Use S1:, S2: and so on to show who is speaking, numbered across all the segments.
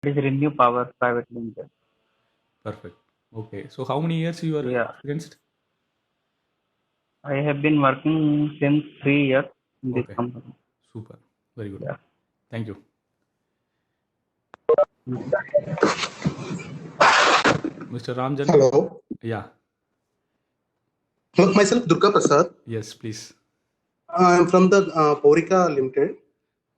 S1: It is Renew Power Private Limited.
S2: Perfect. Okay. So how many years you are
S1: Yeah,
S2: experienced?
S1: I have been working since 3 years in this
S2: Okay.
S1: company.
S2: Super. Very good.
S1: Yeah.
S2: Thank you. Mr. Ramjan.
S3: Hello.
S2: Yeah.
S3: Myself Durga Prasad.
S2: Yes, please.
S3: I'm from the Porika Limited.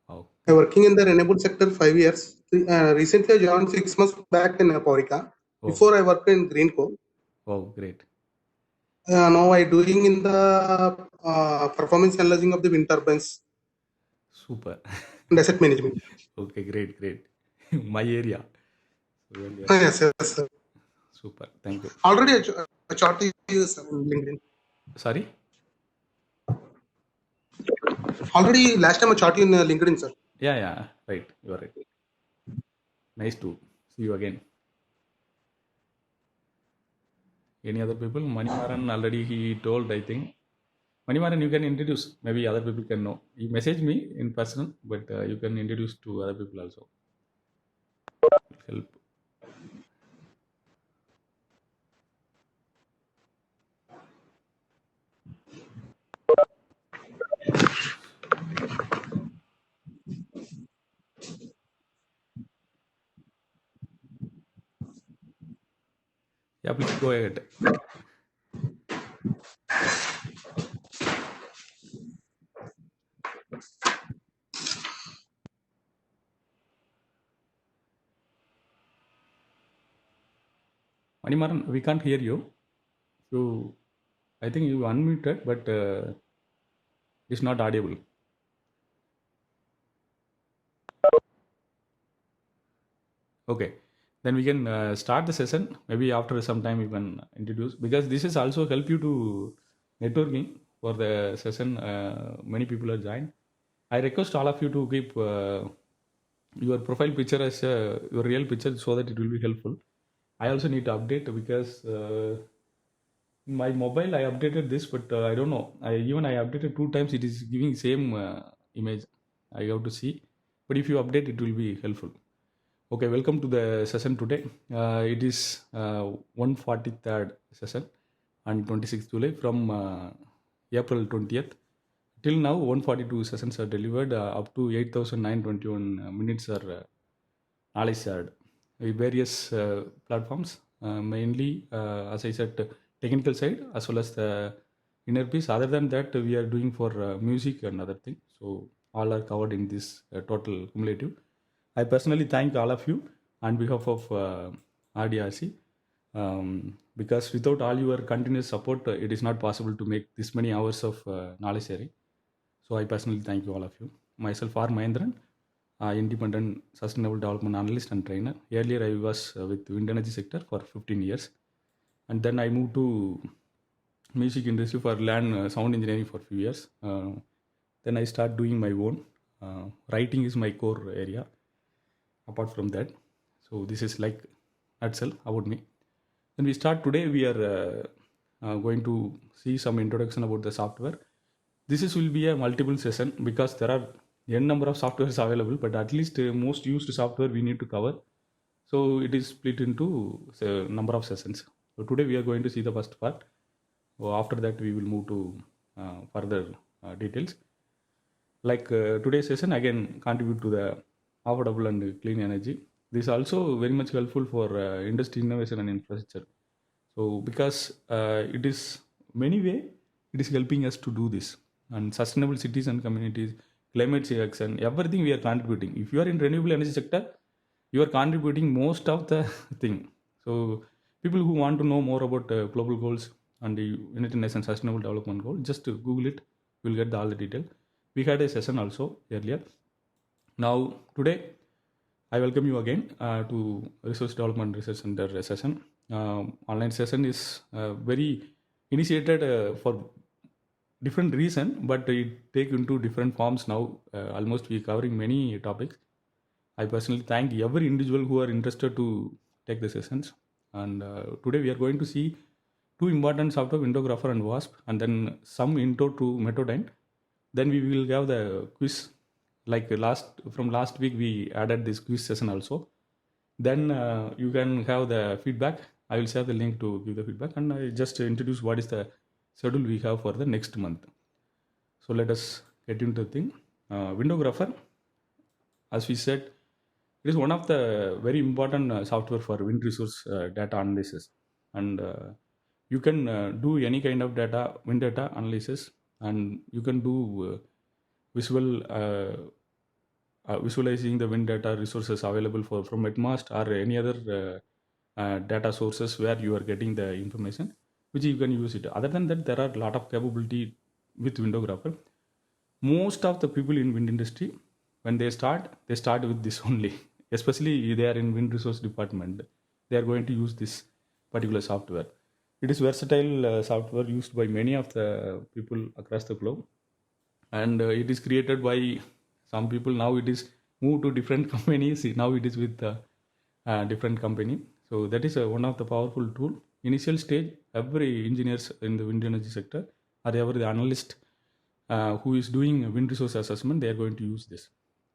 S2: Wow.
S3: I'm working in the renewable sector 5 years. Recently, I joined 6 months back in Porika.
S2: Oh,
S3: Before I worked in Greenco.
S2: wow. Great.
S3: Now I doing in the performance analyzing of the wind turbines
S2: Super.
S3: and asset management.
S2: Okay. Great. Great. My area. So well, yeah.
S3: Yes, yes. Sir.
S2: Super. Thank you.
S3: Already I shortly use LinkedIn.
S2: Sorry.
S3: Already last time I shot in LinkedIn, sir.
S2: Yeah. Yeah. Right. You are right. Nice to see you again. Any other people? Manimaran already he told, I think. Manimaran, you can introduce. Maybe other people can know. You message me in person, but you can introduce to other people also. Help. Yeah, please go ahead. Manimaran, we can't hear you. So I think you unmuted, but it's not audible. Okay, then we can start the session. Maybe after some time you can introduce, because this is also help you to networking for the session. Many people are joined. I request all of you to keep your profile picture as your real picture so that it will be helpful. I also need to update because in my mobile I updated this, but I don't know. I updated 2 times. It is giving same image. I have to see, but if you update, it will be helpful. Okay, welcome to the session today. It is 143rd session on 26th July from April 20th. Till now, 142 sessions are delivered, up to 8,921 minutes are knowledge shared with various platforms, mainly, as I said, technical side as well as the inner piece. Other than that, we are doing for music and other things. So all are covered in this total cumulative. I personally thank all of you on behalf of RDRC, because without all your continuous support, it is not possible to make this many hours of knowledge sharing. So I personally thank you all of you. Myself, R. Mahendran, independent sustainable development analyst and trainer. Earlier, I was with wind energy sector for 15 years, and then I moved to music industry for land sound engineering for a few years. Then I start doing my own. Writing is my core area. Apart from that, so this is like nutshell about me. When we start today, we are going to see some introduction about the software. This is will be a multiple session because there are n number of softwares available, but at least most used software we need to cover. So it is split into number of sessions. So today we are going to see the first part. So after that we will move to further details. Like today's session again contribute to the affordable and clean energy. This also very much helpful for industry innovation and infrastructure. So because it is many way, it is helping us to do this, and sustainable cities and communities, climate change and everything we are contributing. If you are in renewable energy sector, you are contributing most of the thing. So people who want to know more about global goals and the United Nations Sustainable Development Goal, just Google it, you will get all the detail. We had a session also earlier. Now today I welcome you again to Resource Development Research Center session. Online session is very initiated for different reason, but it take into different forms now. Almost we covering many topics. I personally thank every individual who are interested to take the sessions. And today we are going to see two important software, Windographer and WASP, and then some intro to Metodyne. Then we will have the quiz. Like last week we added this quiz session also. Then you can have the feedback. I will share the link to give the feedback, and I just introduce what is the schedule we have for the next month. So let us get into the thing. Windographer, as we said, it is one of the very important software for wind resource data analysis, and you can do any kind of wind data analysis, and you can do visualizing the wind data resources available from Metmast or any other data sources where you are getting the information, which you can use it. Other than that, there are a lot of capability with Windographer. Most of the people in wind industry, when they start with this only. Especially they are in wind resource department, they are going to use this particular software. It is versatile software used by many of the people across the globe, and it is created by some people. Now it is moved to different companies. Now it is with different company. So that is one of the powerful tool. Initial stage, every engineers in the wind energy sector or every analyst who is doing wind resource assessment, they are going to use this.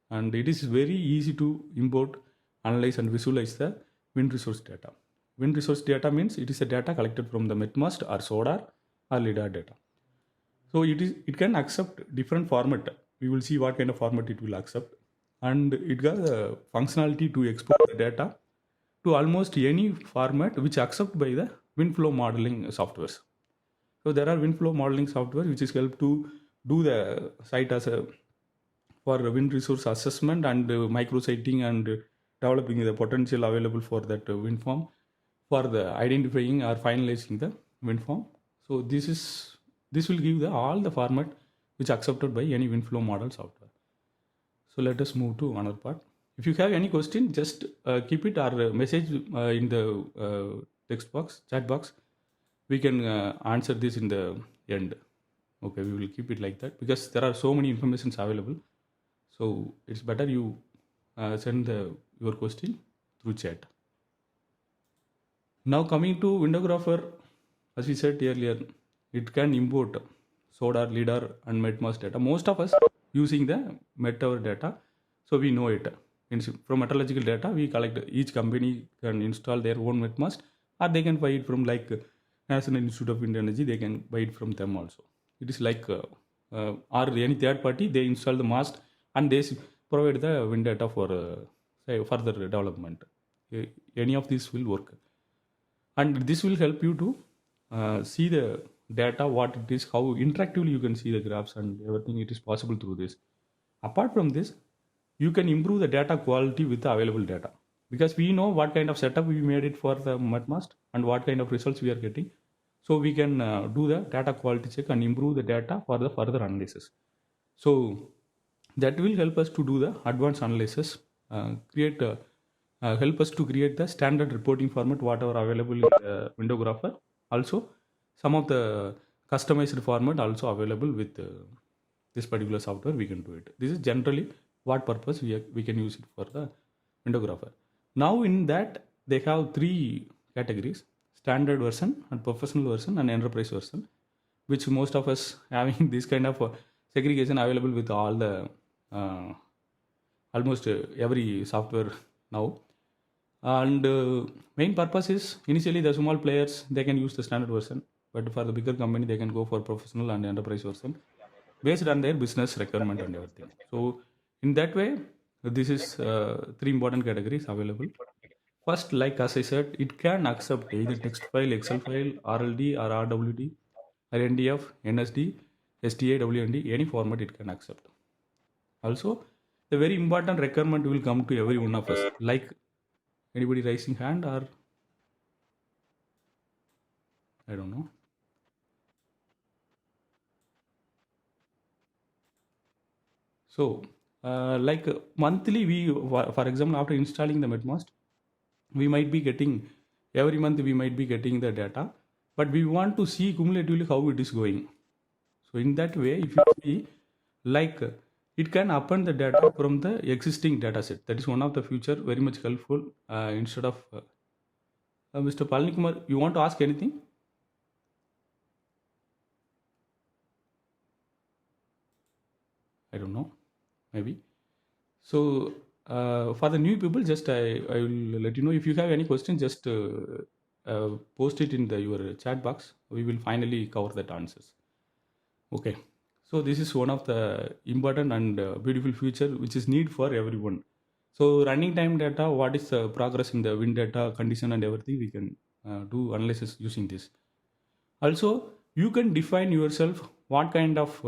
S2: And it is very easy to import, analyze and visualize the wind resource data. Wind resource data means it is a data collected from the Metmast or SODAR or LIDAR data. So it can accept different format. We will see what kind of format it will accept, and it got a functionality to export the data to almost any format which accepted by the wind flow modeling softwares. So there are wind flow modeling software which is help to do the site as a for wind resource assessment and micrositing and developing the potential available for that wind farm, for the identifying or finalizing the wind farm. So this will give all the format which accepted by any wind flow model software. So let us move to another part. If you have any question, just keep it or message in the text box, chat box. We can answer this in the end. Okay, we will keep it like that because there are so many informations available. So it's better you send your question through chat. Now coming to Windographer, as we said earlier, it can import SODAR, LIDAR and Metmast data. Most of us using the Met-Hour data, so we know it. From meteorological data, we collect, each company can install their own Metmast, or they can buy it from like National Institute of Wind Energy, they can buy it from them also. It is like, or any third party, they install the mast and they provide the wind data for say further development. Any of these will work. And this will help you to see the data, what it is, how interactively you can see the graphs and everything. It is possible through this. Apart from this, you can improve the data quality with the available data, because we know what kind of setup we made it for the Metmast and what kind of results we are getting. So we can do the data quality check and improve the data for the further analysis. So that will help us to do the advanced analysis, help us to create the standard reporting format, whatever available in the Windographer. Also, some of the customized format also available with this particular software. We can do it. This is generally what purpose we can use it for the Windographer. Now in that they have three categories: standard version and professional version and enterprise version, which most of us having this kind of segregation available with all the almost every software now. And main purpose is initially the small players, they can use the standard version, but for the bigger company they can go for professional and enterprise version based on their business requirement and everything. So in that way, this is three important categories available. First, like as I said, it can accept either text file, Excel file, RLD or RWD, or NDF, NSD, STA, WND, any format it can accept. Also, the very important requirement will come to every one of us. Like, anybody raising hand, or I don't know. So, like monthly, for example, after installing the Metmast, we might be getting every month we might be getting the data, but we want to see cumulatively how it is going. So in that way, if you see, like it can append the data from the existing data set. That is one of the feature very much helpful. Instead of Mr. Palnikumar, you want to ask anything? I don't know, maybe. So for the new people, just I will let you know, if you have any questions, just post it in your chat box. We will finally cover that answers. Okay, so this is one of the important and beautiful feature which is need for everyone. So running time data, what is the progress in the wind data condition and everything, we can do analysis using this. Also, you can define yourself what kind of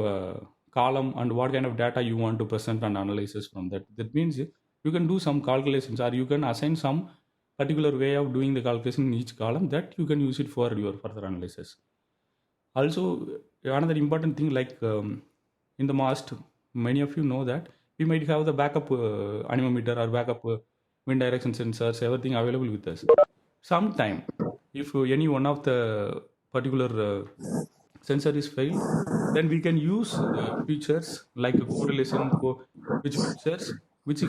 S2: column and what kind of data you want to present and analysis from that. That means you can do some calculations, or you can assign some particular way of doing the calculation in each column that you can use it for your further analysis. Also, another important thing, like in the MAST, many of you know that we might have the backup anemometer or backup wind direction sensors, everything available with us. Sometime, if any one of the particular sensor is failed, then we can use features like a correlation, which features which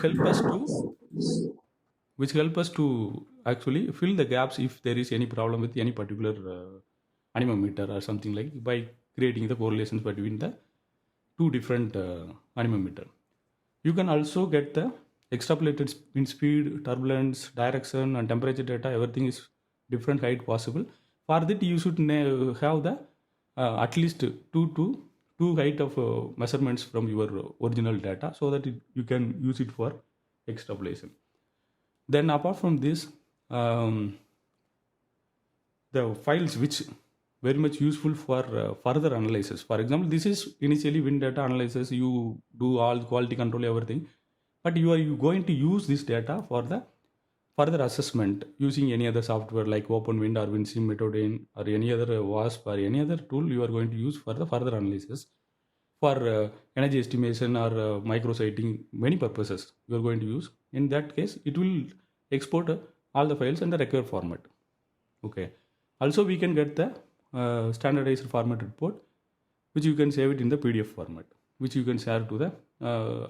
S2: help us to actually fill the gaps if there is any problem with any particular anemometer or something, like by creating the correlations between the two different anemometer. You can also get the extrapolated wind speed, turbulence, direction, and temperature data. Everything is different height possible. For that, you should have the at least two height of measurements from your original data, so that you can use it for extrapolation. Then apart from this, the files which very much useful for further analysis. For example, this is initially wind data analysis. You do all quality control, everything, but you are going to use this data for the further assessment using any other software like OpenWind or WindSim, Metodane, or any other WASP or any other tool you are going to use for the further analysis for energy estimation or microsighting, many purposes you are going to use. In that case, it will export all the files in the required format. Okay. Also, we can get the standardized format report, which you can save it in the PDF format, which you can share to the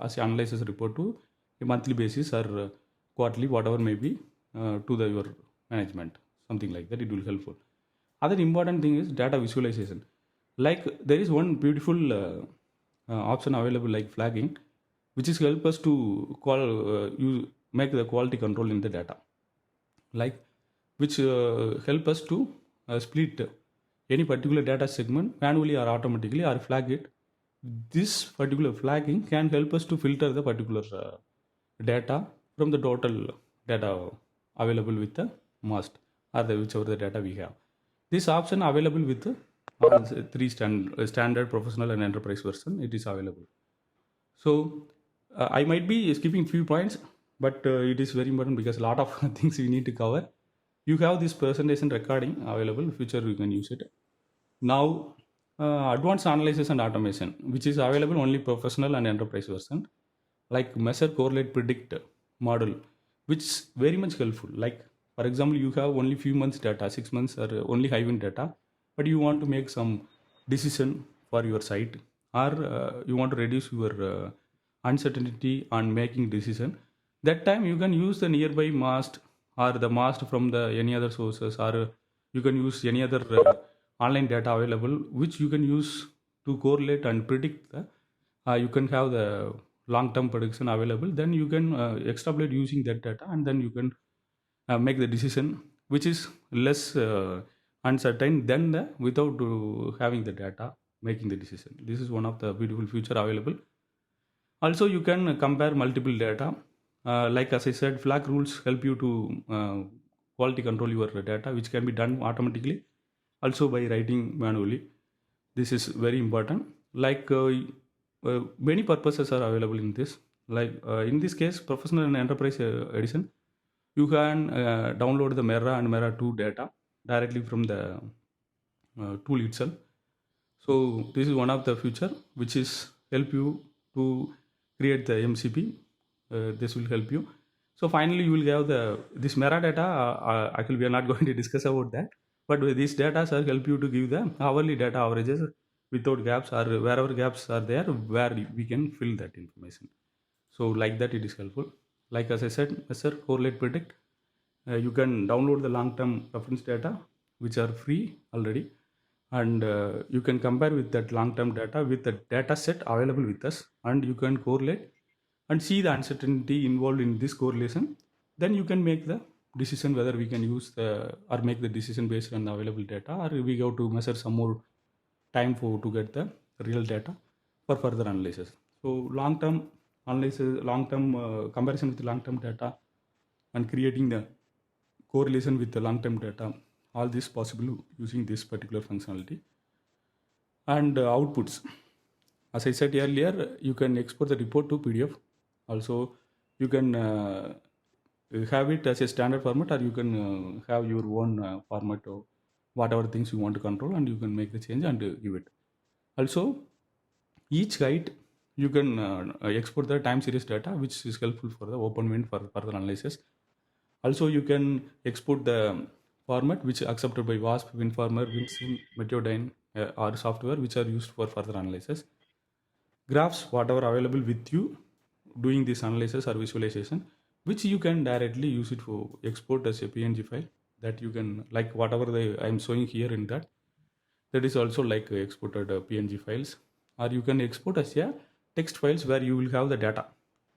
S2: as an analysis report to a monthly basis or quarterly, whatever may be, to your management, something like that. It will be helpful. Other important thing is data visualization. Like there is one beautiful option available like flagging, which is help us to make the quality control in the data, like which help us to split any particular data segment manually or automatically, or flag it. This particular flagging can help us to filter the particular data from the total data available with the MAST or whichever the data we have. This option available with all three standard, professional, and enterprise version. It is available. So I might be skipping few points, but it is very important because a lot of things we need to cover. You have this presentation recording available. Future you can use it. Now, advanced analysis and automation, which is available only professional and enterprise version, like measure, correlate, predict model, which is very much helpful. Like for example, you have only few months data, 6 months, or only high wind data, but you want to make some decision for your site, or you want to reduce your uncertainty on making decision. That time you can use the nearby MAST or the MAST from the any other sources, or you can use any other online data available, which you can use to correlate and predict the, you can have the long-term prediction available. Then you can extrapolate using that data, and then you can make the decision which is less uncertain than the without having the data making the decision. This is one of the beautiful feature available. Also, you can compare multiple data. Like as I said, flag rules help you to quality control your data, which can be done automatically, also by writing manually. This is very important. Like many purposes are available in this. Like in this case, professional and enterprise edition, you can download the MERA and MERA 2 data directly from the tool itself. So this is one of the feature which is help you to create the MCP. This will help you. So finally, you will have this MERA data. Actually, we are not going to discuss about that, but these data will help you to give the hourly data averages without gaps, or wherever gaps are there, where we can fill that information. So like that, it is helpful. Like as I said, measure, correlate, predict. You can download the long-term reference data, which are free already, and you can compare with that long-term data with the data set available with us, and you can correlate and see the uncertainty involved in this correlation, then you can make the decision whether we can use the or make the decision based on the available data, or we go to measure some more time for to get the real data for further analysis. So long-term analysis, long-term comparison with long-term data, and creating the correlation with the long-term data, all this possible using this particular functionality. And outputs, as I said earlier, you can export the report to PDF. Also, you can have it as a standard format, or you can have your own format or whatever things you want to control, and you can make the change and give it. Also, each guide you can export the time series data, which is helpful for the OpenWIN for further analysis. Also, you can export the format which is accepted by WASP, WinFarmer, WinSim, Meteodyne, or software which are used for further analysis. Graphs, whatever available with you doing this analysis or visualization, which you can directly use it for export as a PNG file, that you can, like whatever I am showing here in that is also like exported PNG files, or you can export as a text files where you will have the data,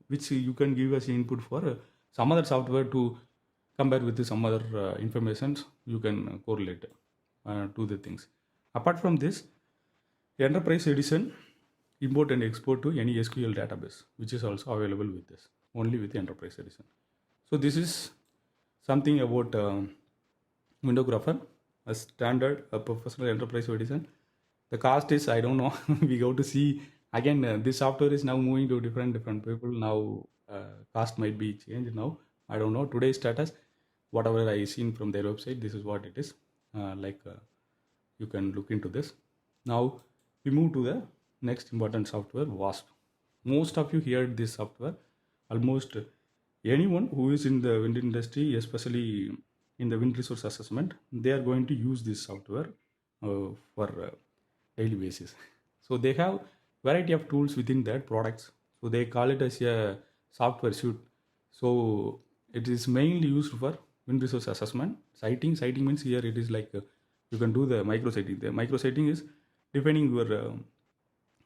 S2: which you can give as input for some other software to compare with some other informations. You can correlate to the things. Apart from this, Enterprise Edition import and export to any SQL database, which is also available with this, only with the Enterprise Edition. So this is something about Windographer, a standard professional enterprise edition. The cost is, I don't know, we go to see again. This software is now moving to different people. Now cost might be changed now. I don't know today's status. Whatever I seen from their website, this is what it is. You can look into this. Now we move to the next important software, WASP. Most of you heard this software. Almost anyone who is in the wind industry, especially in the wind resource assessment, they are going to use this software for daily basis. So they have variety of tools within their products. So they call it as a software suite. So it is mainly used for wind resource assessment. Sighting means here it is like you can do the micro sighting. The micro sighting is defining your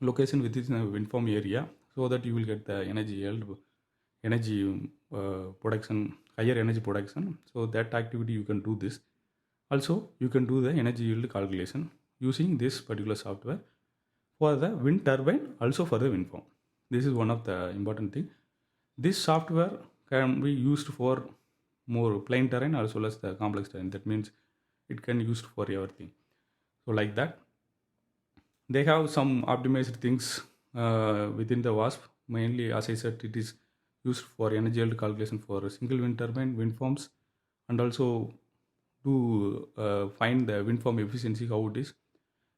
S2: location within a wind farm area, so that you will get the energy yield, energy production, higher energy production. So that activity you can do this. Also, you can do the energy yield calculation using this particular software for the wind turbine, also for the wind farm. This is one of the important thing. This software can be used for more plain terrain as well as the complex terrain. That means it can be used for everything. So like that, they have some optimized things within the WASP. Mainly, as I said, it is used for energy yield calculation for a single wind turbine, wind farms, and also to find the wind farm efficiency, how it is,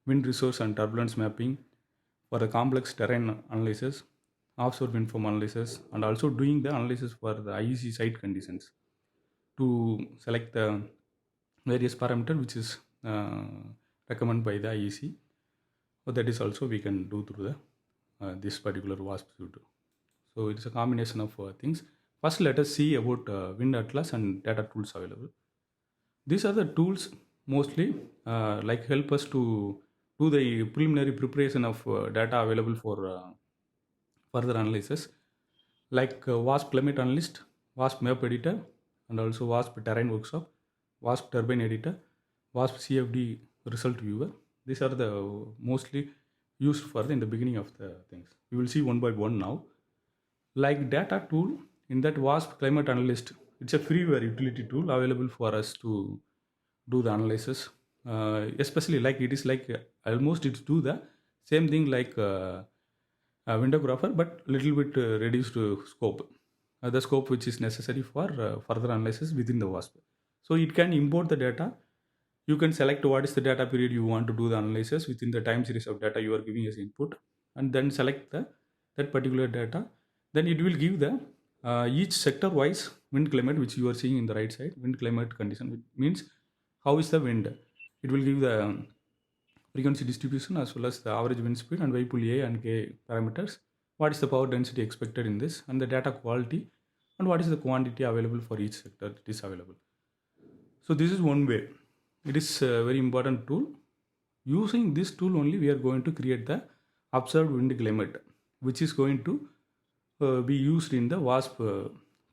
S2: wind resource and turbulence mapping for the complex terrain analysis, offshore wind farm analysis, and also doing the analysis for the IEC site conditions to select the various parameter which is recommended by the IEC. So that is also we can do through the this particular WASP suite. So it's a combination of things. First, let us see about Wind Atlas and data tools available. These are the tools mostly like help us to do the preliminary preparation of data available for further analysis, like WASP Climate Analyst, WASP Map Editor, and also WASP Terrain Workshop, WASP Turbine Editor, WASP CFD Result Viewer. These are the mostly used for in the beginning of the things. We will see one by one now. Like data tool, in that WASP Climate Analyst, it's a freeware utility tool available for us to do the analysis. Especially like it is like almost it's do the same thing like Windographer, but little bit reduced scope. The scope which is necessary for further analysis within the WASP. So it can import the data. You can select what is the data period you want to do the analysis within the time series of data you are giving as input, and then select that particular data. Then it will give the each sector wise wind climate, which you are seeing in the right side. Wind climate condition, which means how is the wind. It will give the frequency distribution as well as the average wind speed and Whirlpool A and K parameters. What is the power density expected in this, and the data quality, and what is the quantity available for each sector that is available. So this is one way. It is a very important tool. Using this tool only, we are going to create the observed wind climate, which is going to be used in the WASP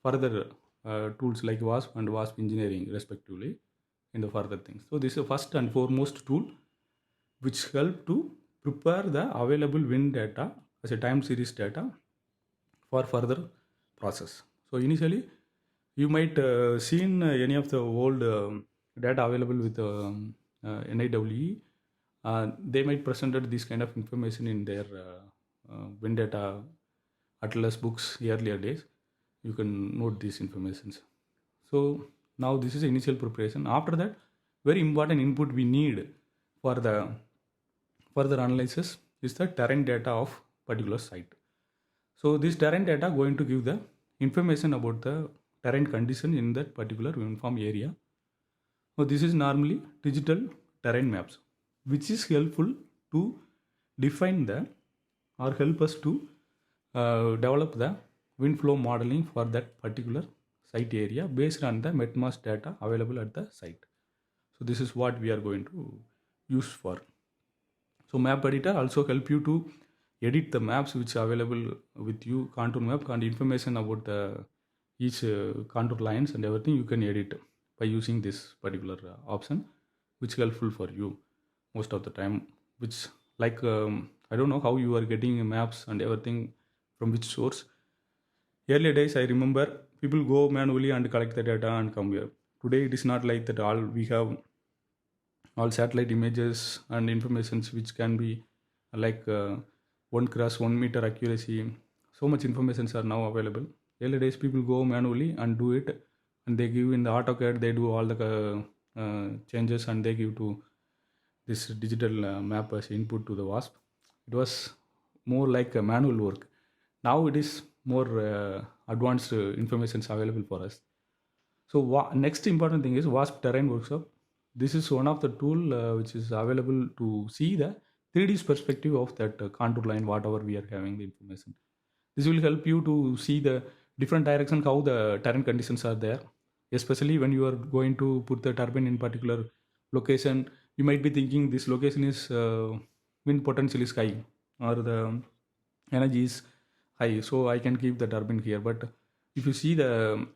S2: further tools like WASP and WASP engineering respectively in the further things. So this is the first and foremost tool which help to prepare the available wind data as a time series data for further process. So initially you might seen any of the old data available with NIWE. They might presented this kind of information in their wind data atlas books earlier days. You can note these informations. So now this is initial preparation. After that, very important input we need for the further analysis is the terrain data of particular site. So this terrain data going to give the information about the terrain condition in that particular uniform area. So this is normally digital terrain maps, which is helpful to define the or help us to develop the wind flow modeling for that particular site area based on the metmask data available at the site. So this is what we are going to use for. So map editor also help you to edit the maps which are available with you, contour map and information about the each contour lines and everything you can edit by using this particular option, which is helpful for you most of the time. Which like I don't know how you are getting maps and everything from which source. Earlier days I remember people go manually and collect the data and come here. Today it is not like that. All we have all satellite images and informations which can be like 1 cross 1 meter accuracy. So much informations are now available. Earlier days people go manually and do it, and they give in the AutoCAD, they do all the changes and they give to this digital map as input to the WASP. It was more like a manual work. Now it is more advanced information available for us. So next important thing is WASP terrain workshop. This is one of the tool which is available to see the 3D perspective of that contour line, whatever we are having the information. This will help you to see the different direction, how the terrain conditions are there. Especially when you are going to put the turbine in particular location, you might be thinking this location is wind potential is high or the energy is high, so I can keep the turbine here. But if you see the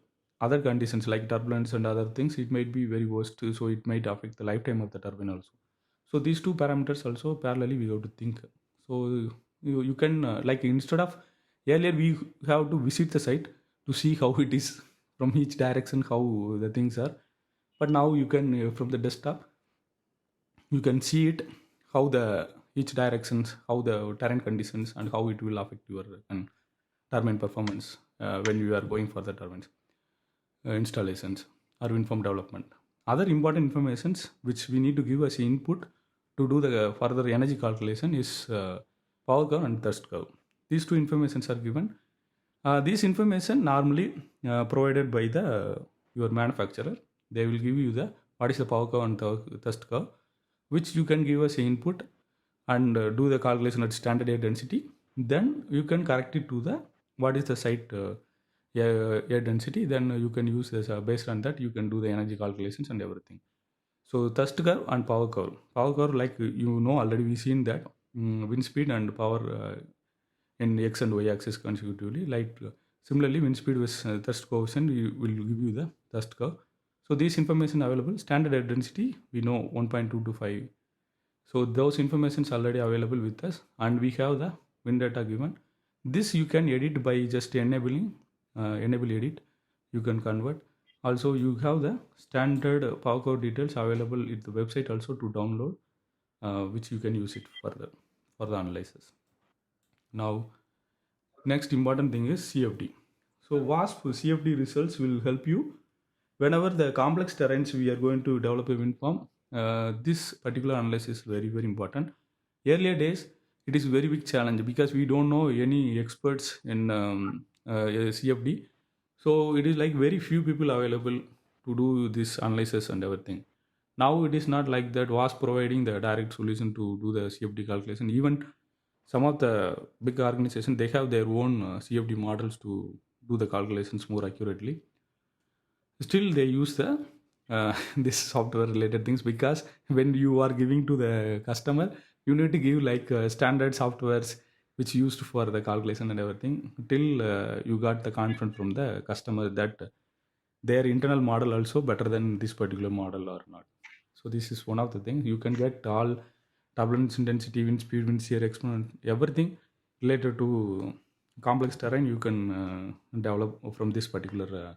S2: other conditions like turbulence and other things, it might be very worst, so it might affect the lifetime of the turbine also. So these two parameters also parallelly we have to think. So you can like instead of earlier we have to visit the site to see how it is from each direction, how the things are. But now you can from the desktop you can see it, how the each directions, how the terrain conditions and how it will affect your turbine performance when you are going for the turbines installations or wind farm development. Other important informations which we need to give as input to do the further energy calculation is power curve and thrust curve. These two informations are given. This information normally provided by the your manufacturer. They will give you the what is the power curve and the thrust curve, which you can give as input and do the calculation at standard air density. Then you can correct it to the what is the site air density. Then you can use this based on that you can do the energy calculations and everything. So thrust curve and power curve. Power curve, like you know already, we seen that wind speed and power in x and y axis consecutively. Like similarly, wind speed with thrust coefficient will give you the thrust curve. So these information available. Standard air density we know 1.225. So those informations already available with us, and we have the wind data given. This you can edit by just enabling enable edit. You can convert. Also you have the standard power curve details available at the website also to download, which you can use it further for the analysis. Now next important thing is CFD. So WASP CFD results will help you whenever the complex terrains we are going to develop a wind farm. This particular analysis is very important. Earlier days it is very big challenge because we don't know any experts in CFD. So it is like very few people available to do this analysis and everything. Now it is not like that. WASP providing the direct solution to do the CFD calculation. Even some of the big organizations, they have their own CFD models to do the calculations more accurately. Still they use the this software related things, because when you are giving to the customer, you need to give like standard softwares which used for the calculation and everything, till you got the confidence from the customer that their internal model also better than this particular model or not. So this is one of the things. You can get all turbulence intensity, wind speed, wind shear, exponent, everything related to complex terrain you can develop from this particular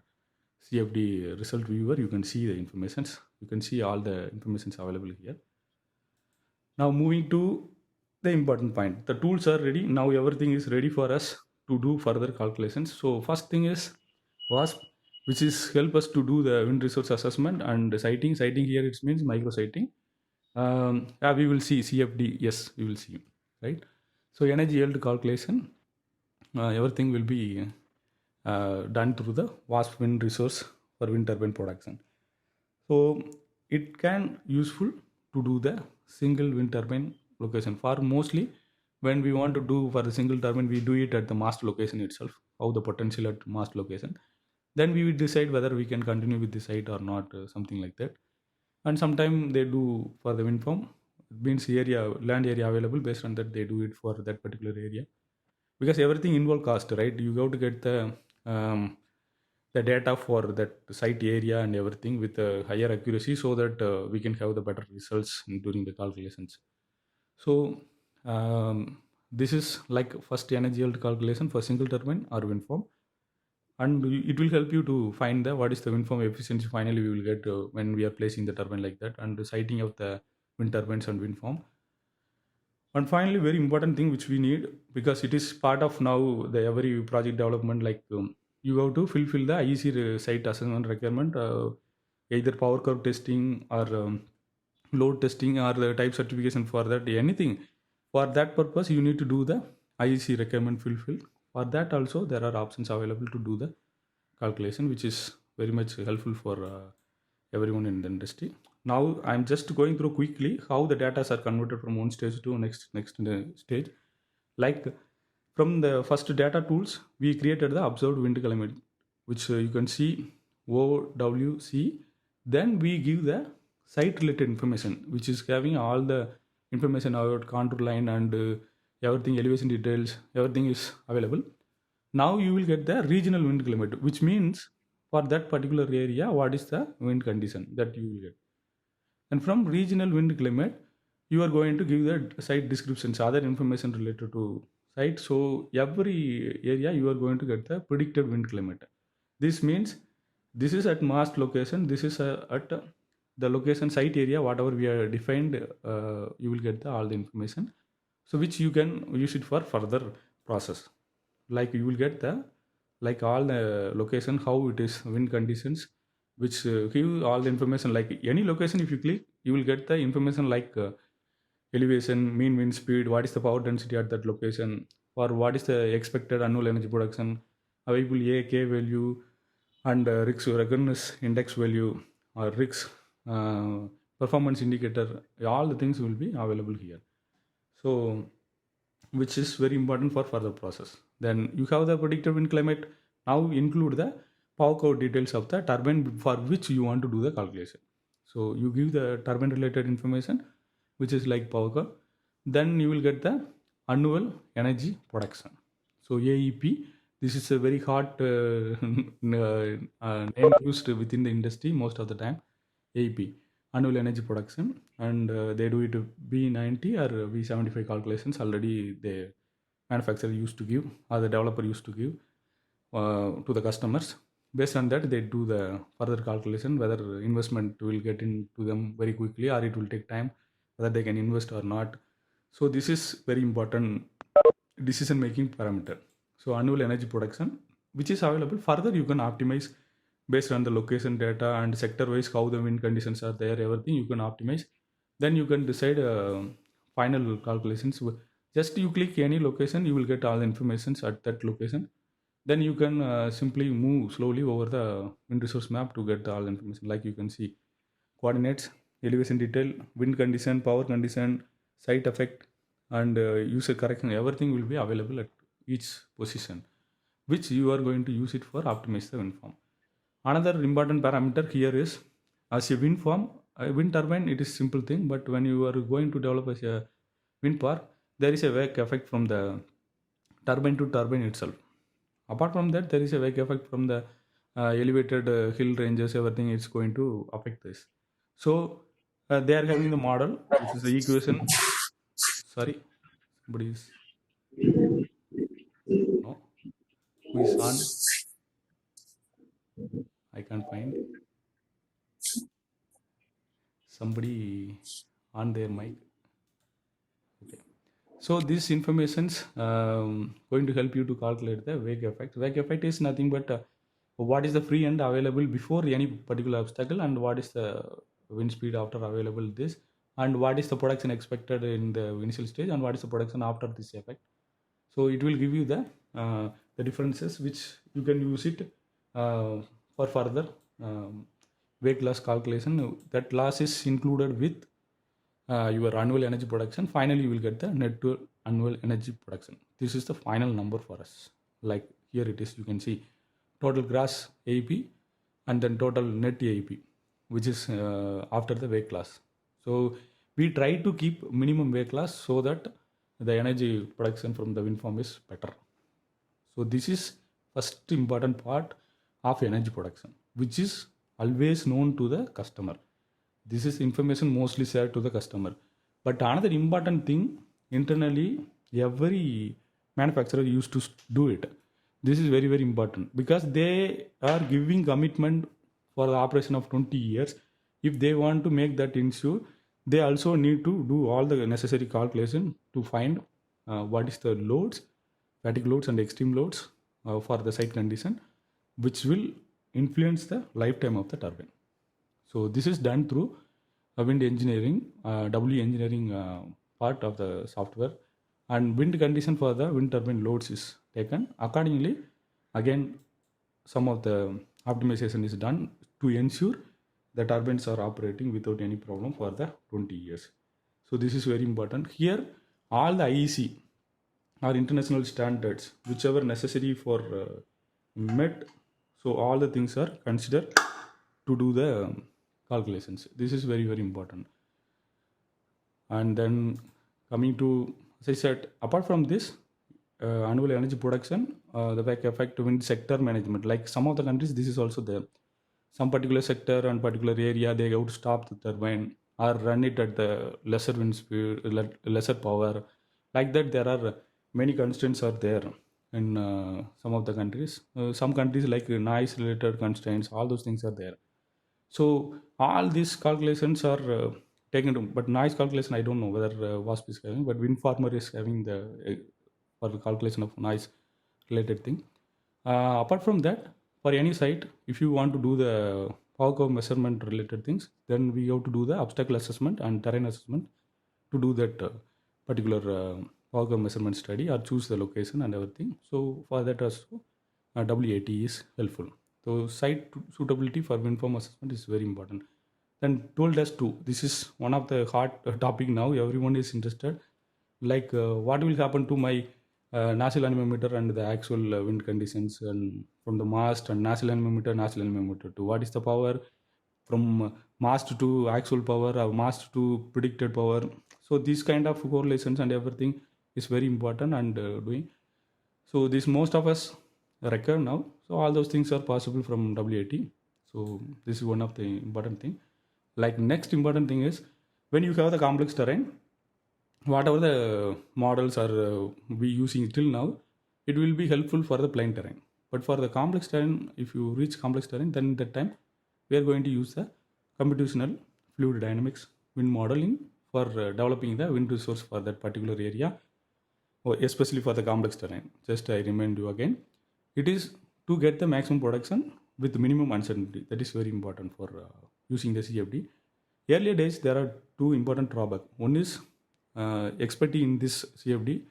S2: CFD result viewer. You can see the informations. You can see all the informations available here. Now moving to the important point. The tools are ready. Now everything is ready for us to do further calculations. So first thing is WASP, which is help us to do the wind resource assessment and sighting. Sighting here it means micro sighting. We will see CFD. Yes, we will see, right? So energy yield calculation, everything will be done through the WASP wind resource for wind turbine production. So it can useful to do the single wind turbine location. For mostly when we want to do for the single turbine, we do it at the mast location itself, how the potential at mast location. Then we will decide whether we can continue with the site or not, something like that. And sometimes they do for the wind farm, it means area, land area available, based on that they do it for that particular area. Because everything involve cost, right? You have to get the data for that site area and everything with a higher accuracy, so that we can have the better results during the calculations. So this is like first energy yield calculation for single turbine or wind farm, and it will help you to find the what is the wind farm efficiency finally we will get when we are placing the turbine like that, and the sighting of the wind turbines and wind farm. And finally, very important thing which we need, because it is part of now the every project development, like you have to fulfill the IEC site assessment requirement, either power curve testing or load testing or the type certification for that, anything. For that purpose, you need to do the IEC requirement fulfill. For that also, there are options available to do the calculation, which is very much helpful for everyone in the industry. Now I'm just going through quickly how the data are converted from one stage to next stage. Like from the first data tools, we created the observed wind climate, which you can see OWC. Then we give the site related information, which is having all the information about contour line and everything, elevation details, everything is available. Now you will get the regional wind climate, which means for that particular area, what is the wind condition that you will get. And from regional wind climate, you are going to give the site descriptions, other information related to site. So every area you are going to get the predicted wind climate. This means this is at mast location, this is at the location site area, whatever we are defined, you will get all the information. So which you can use it for further process. Like you will get the like all the location, how it is wind conditions, which give all the information. Like any location, if you click, you will get the information like elevation, mean wind speed, what is the power density at that location, or what is the expected annual energy production, available A, K value, and RICS recurrence index value, or RICS performance indicator. All the things will be available here. So which is very important for further process. Then you have the predicted wind climate. Now include the power curve details of the turbine for which you want to do the calculation. So you give the turbine related information, which is like power curve. Then you will get the annual energy production. So AEP, this is a very hot name used within the industry most of the time. AEP, annual energy production, and they do it B90 or B75 calculations already. The manufacturer used to give, or the developer used to give to the customers. Based on that, they do the further calculation whether investment will get into them very quickly or it will take time, whether they can invest or not. So this is very important decision making parameter. So annual energy production, which is available. Further, you can optimize based on the location data and sector wise how the wind conditions are there, everything you can optimize. Then you can decide final calculations. Just you click any location, you will get all the information at that location. Then you can simply move slowly over the wind resource map to get all the information. Like you can see coordinates, elevation detail, wind condition, power condition, site effect, and user correction. Everything will be available at each position, which you are going to use it for optimize the wind farm. Another important parameter here is, as a wind farm, a wind turbine, it is simple thing, but when you are going to develop as a wind park, there is a wake effect from the turbine to turbine itself. Apart from that, there is a wake effect from the elevated hill ranges, everything is going to affect this. So they are having the model. This is the equation. Sorry, somebody is no. Who is on? I can't find somebody on their mic. Okay. So this information's going to help you to calculate the wake effect. Wake effect is nothing but what is the free end available before any particular obstacle, and what is the wind speed after available this, and what is the production expected in the initial stage, and what is the production after this effect. So it will give you the differences which you can use it for further wake loss calculation. That loss is included with your annual energy production. Finally, you will get the net annual energy production. This is the final number for us. Like here it is, you can see total gross AEP and then total net AEP, which is after the wake loss. So we try to keep minimum wake loss so that the energy production from the wind farm is better. So this is first important part of energy production, which is always known to the customer. This is information mostly shared to the customer. But another important thing, internally, every manufacturer used to do it. This is very, very important because they are giving commitment for the operation of 20 years. If they want to make that ensure, they also need to do all the necessary calculation to find what is the loads, fatigue loads and extreme loads for the site condition, which will influence the lifetime of the turbine. So this is done through wind engineering, W engineering part of the software, and wind condition for the wind turbine loads is taken. Accordingly, again, some of the optimization is done to ensure the turbines are operating without any problem for the 20 years. So this is very important. Here, all the IEC or international standards, whichever necessary for met, so all the things are considered to do the calculations. This is very, very important. And then coming to, as I said, apart from this, annual energy production, the back effect wind sector management. Like some of the countries, this is also there. Some particular sector and particular area, they have to stop the turbine or run it at the lesser wind speed, lesser power. Like that, there are many constraints are there in some of the countries. Some countries like noise related constraints, all those things are there. So all these calculations are taken to, but noise calculation, I don't know whether WASP is having, but wind farmer is having the for the calculation of noise related thing. Apart from that, for any site, if you want to do the power curve measurement related things, then we have to do the obstacle assessment and terrain assessment to do that particular power curve measurement study or choose the location and everything. So for that also, WAT is helpful. So site suitability for wind farm assessment is very important. Then toll test 2. This is one of the hot topic now. Everyone is interested. Like what will happen to my nacelle anemometer and the actual wind conditions, and from the mast and nacelle anemometer to what is the power from mast to actual power or mast to predicted power. So these kind of correlations and everything is very important and doing. So this most of us require now. So all those things are possible from WAT. So this is one of the important thing. Like next important thing is when you have the complex terrain, whatever the models are we using till now, it will be helpful for the plain terrain. But for the complex terrain, if you reach complex terrain, then that time we are going to use the computational fluid dynamics wind modeling for developing the wind resource for that particular area, or especially for the complex terrain. Just I remind you again, it is to get the maximum production with minimum uncertainty. That is very important for using the CFD. Earlier days, there are two important drawbacks. One is expertise in this CFD.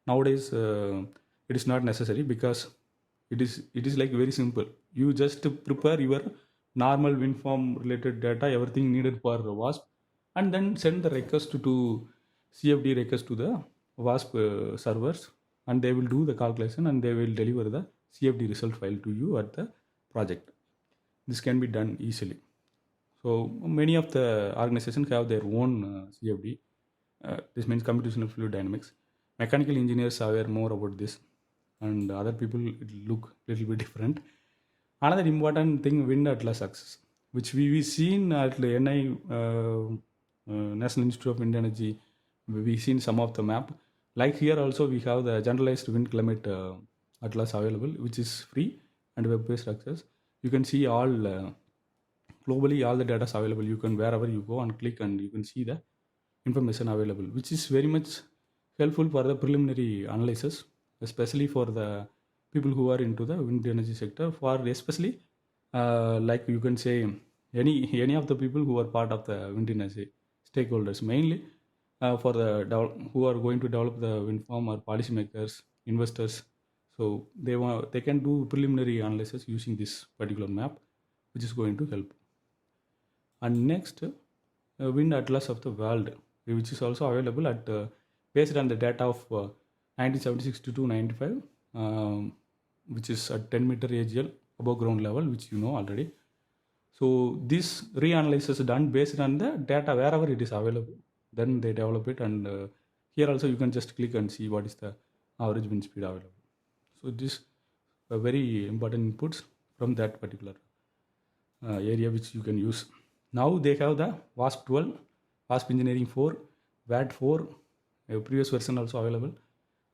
S2: Nowadays, it is not necessary because it is like very simple. You just prepare your normal wind farm related data, everything needed for WASP, and then send the request to CFD request to the WASP servers, and they will do the calculation and they will deliver the CFD result file to you at the project. This can be done easily. So many of the organizations have their own CFD. This means computational fluid dynamics. Mechanical engineers are aware more about this. and other people it look little bit different. Another important thing, wind atlas access, which we seen at the NI National Institute of Wind Energy. We seen some of the map. Like here also we have the generalized wind climate atlas available, which is free and web-based access. You can see all globally all the data is available. You can wherever you go and click and you can see the information available, which is very much helpful for the preliminary analysis, especially for the people who are into the wind energy sector. For especially like you can say any of the people who are part of the wind energy stakeholders, mainly for the who are going to develop the wind farm or policymakers, investors. So they can do preliminary analysis using this particular map, which is going to help. And next, wind atlas of the world, which is also available at based on the data of 1976 to 295, which is at 10-meter AGL above ground level, which you know already. So this reanalysis is done based on the data wherever it is available. Then they develop it, and here also you can just click and see what is the average wind speed available. So this very important inputs from that particular area which you can use. Now they have the WASP 12, WASP Engineering 4, WAD 4, previous version also available,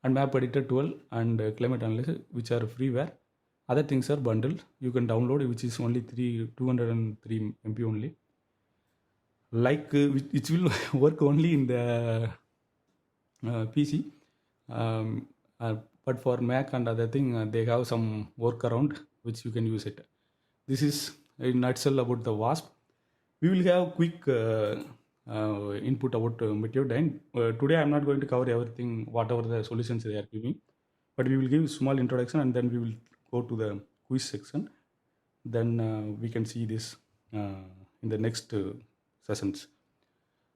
S2: and Map Editor 12 and Climate Analysis, which are freeware. Other things are bundled. You can download, which is only 203 MB only. Like it will work only in the PC, but for Mac and other thing, they have some workaround which you can use it. This is in nutshell about the WASP. We will have quick input about Meteodyne. Today I am not going to cover everything, whatever the solutions they are giving, but we will give a small introduction and then we will go to the quiz section. Then we can see this in the next sessions.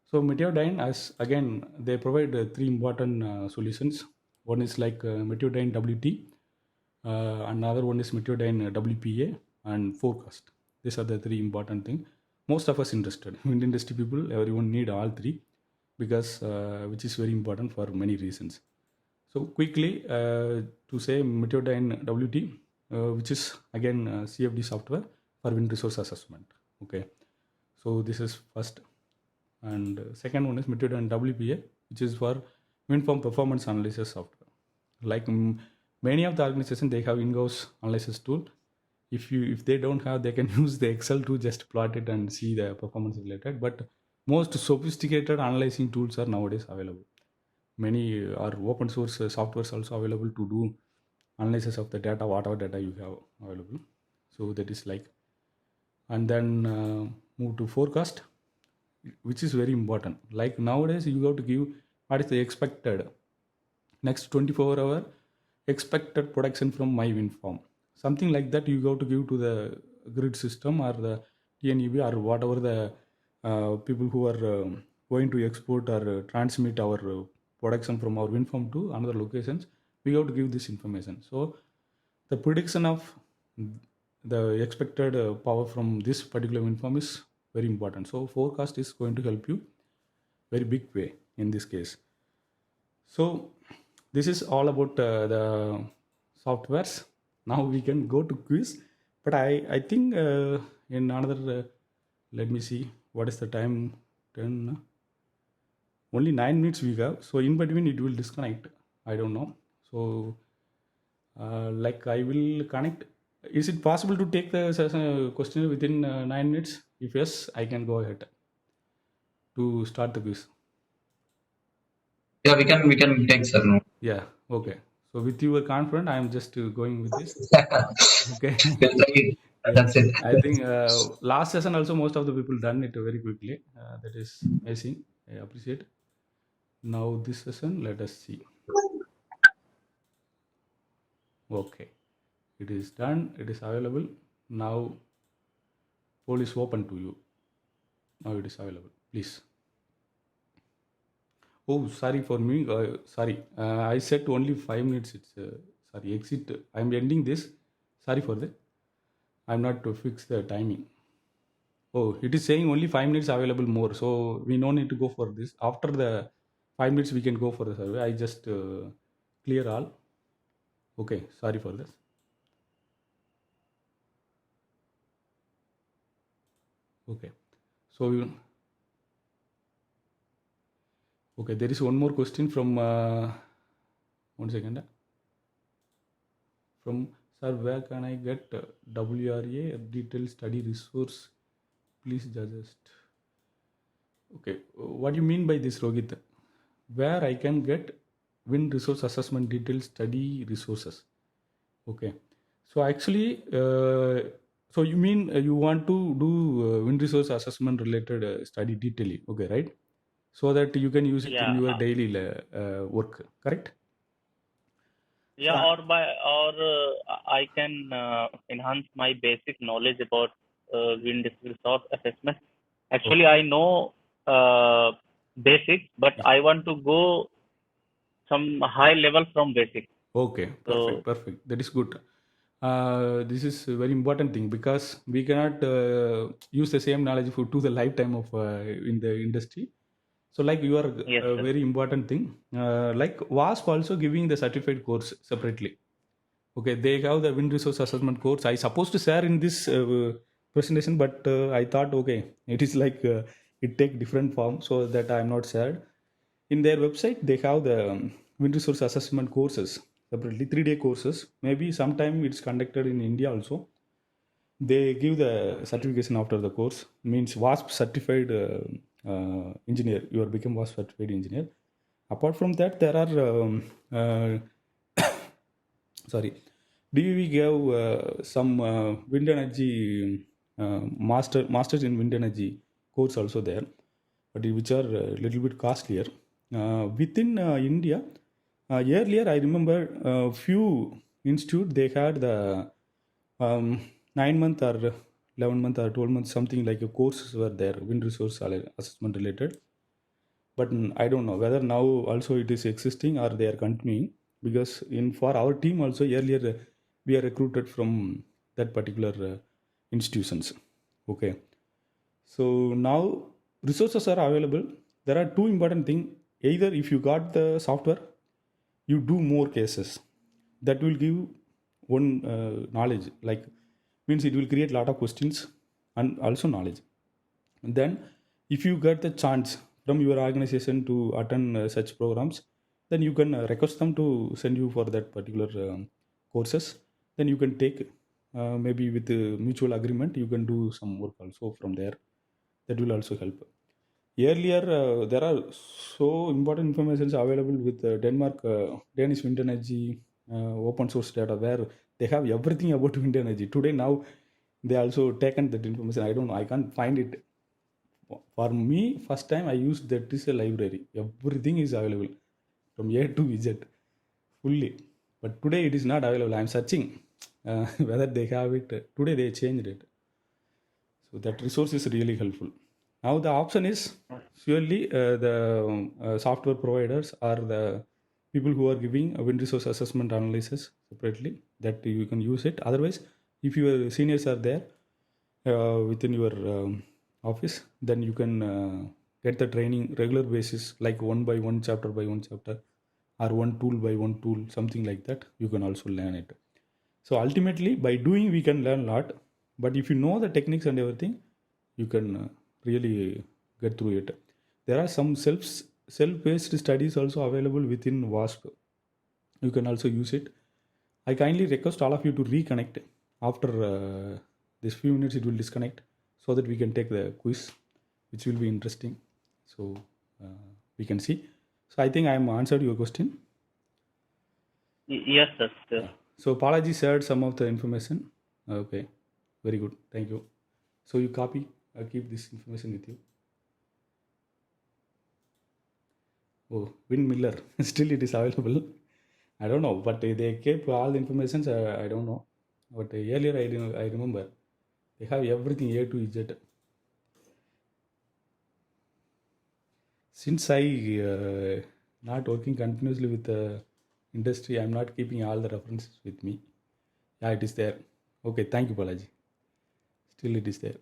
S2: So Meteodyne, as again, they provide three important solutions. One is like Meteodyne WT, another one is Meteodyne WPA and forecast. These are the three important things. Most of us interested, wind industry people, everyone need all three because which is very important for many reasons. So quickly to say Meteodyne WT, which is again CFD software for wind resource assessment. Okay, so this is first, and second one is Meteodyne WPA, which is for wind farm performance analysis software. Like many of the organizations, they have in-house analysis tool. If they don't have, they can use the Excel to just plot it and see the performance related. But most sophisticated analyzing tools are nowadays available. Many are open source softwares also available to do analysis of the data, whatever data you have available. So that is like, and then move to forecast, which is very important. Like nowadays you have to give what is the expected next 24-hour expected production from my wind farm. Something like that you have to give to the grid system or the TNEB or whatever the people who are going to export or transmit our production from our wind farm to another locations. We have to give this information. So the prediction of the expected power from this particular wind farm is very important. So forecast is going to help you very big way in this case. So this is all about the softwares. Now we can go to quiz, but I think in another let me see what is the time. 10 only 9 minutes we have, so in between it will disconnect. I don't know. So like I will connect. Is it possible to take the question within 9 minutes? If yes, I can go ahead to start the quiz.
S4: Yeah, we can take, sir. No.
S2: Yeah, okay. So with your confident, I am just going with this. Okay.
S4: We'll try it. That's it.
S2: I think last session also most of the people done it very quickly. That is amazing. I appreciate. Now this session, let us see. Okay, it is done. It is available. Now poll is open to you. Now it is available. Please. Oh, sorry for me. Sorry, I said only 5 minutes. It's sorry. Exit. I am ending this. Sorry for that. I'm not to fix the timing. Oh, it is saying only 5 minutes available more. So we no need to go for this. After the 5 minutes, we can go for the survey. I just clear all. Okay, sorry for this. Okay, so okay, there is one more question from 1 second. From sir, where can I get WRA detailed study resource? Please suggest. Okay, what do you mean by this, Rohit? Where I can get wind resource assessment detailed study resources? Okay, so actually, so you mean you want to do wind resource assessment related study detailing, okay, right? So that you can use it in
S1: Yeah,
S2: your daily work, correct?
S1: yeah, I can enhance my basic knowledge about wind resource assessment. Actually, I know basics, but I want to go some high level from basic.
S2: Okay,
S1: So
S2: perfect. That is good. This is a very important thing because we cannot use the same knowledge for to the lifetime of in the industry. So, like you are
S1: yes,
S2: a
S1: sir.
S2: very important thing. Like WASP also giving the certified course separately. Okay, they have the wind resource assessment course. I supposed to share in this presentation, but I thought okay, it is like it take different form, so that I am not shared. In their website, they have the wind resource assessment courses separately, 3-day courses. Maybe sometime it's conducted in India also. They give the certification after the course. Means WASP certified engineer. You are become WASP certified engineer. Apart from that, there are sorry, DVV gave some wind energy masters in wind energy course also there, but which are a little bit costlier. Within India, earlier I remember a few institute they had the 9 month or 11 month or 12 month something like a courses were there, wind resource assessment related. But I don't know whether now also it is existing or they are continuing, because in for our team also earlier we are recruited from that particular institutions. Okay, so now resources are available. There are two important things. Either if you got the software, you do more cases. That will give one knowledge, like means it will create a lot of questions and also knowledge. And then if you get the chance from your organization to attend such programs, then you can request them to send you for that particular courses. Then you can take maybe with a mutual agreement, you can do some work also from there. That will also help. Earlier, there are so important informations available with Denmark, Danish wind energy open source data, where they have everything about wind energy. Today, now they also taken that information. I don't know. I can't find it. For me, first time I used that is a library. Everything is available from A to Z fully. But today it is not available. I am searching whether they have it. Today they changed it. So that resource is really helpful. Now the option is surely the software providers or the people who are giving a wind resource assessment analysis separately, that you can use it. Otherwise, if your seniors are there within your office, then you can get the training regular basis, like one by one, chapter by one chapter, or one tool by one tool, something like that. You can also learn it. So ultimately, by doing, we can learn a lot. But if you know the techniques and everything, you can really get through it. There are some self-paced studies also available within WASP. You can also use it. I kindly request all of you to reconnect after this few minutes. It will disconnect so that we can take the quiz, which will be interesting. So we can see. So I think I am answered your question.
S1: Yes, sir. Yes.
S2: So Balaji shared some of the information. Okay, very good. Thank you. So you copy, keep this information with you. Oh, Wind Miller, still it is available. I don't know, but they keep all the information. I don't know, but earlier I remember they have everything A to Z. Since I not working continuously with the industry, I'm not keeping all the references with me. Yeah, it is there. Okay, thank you, Balaji. Still it is there.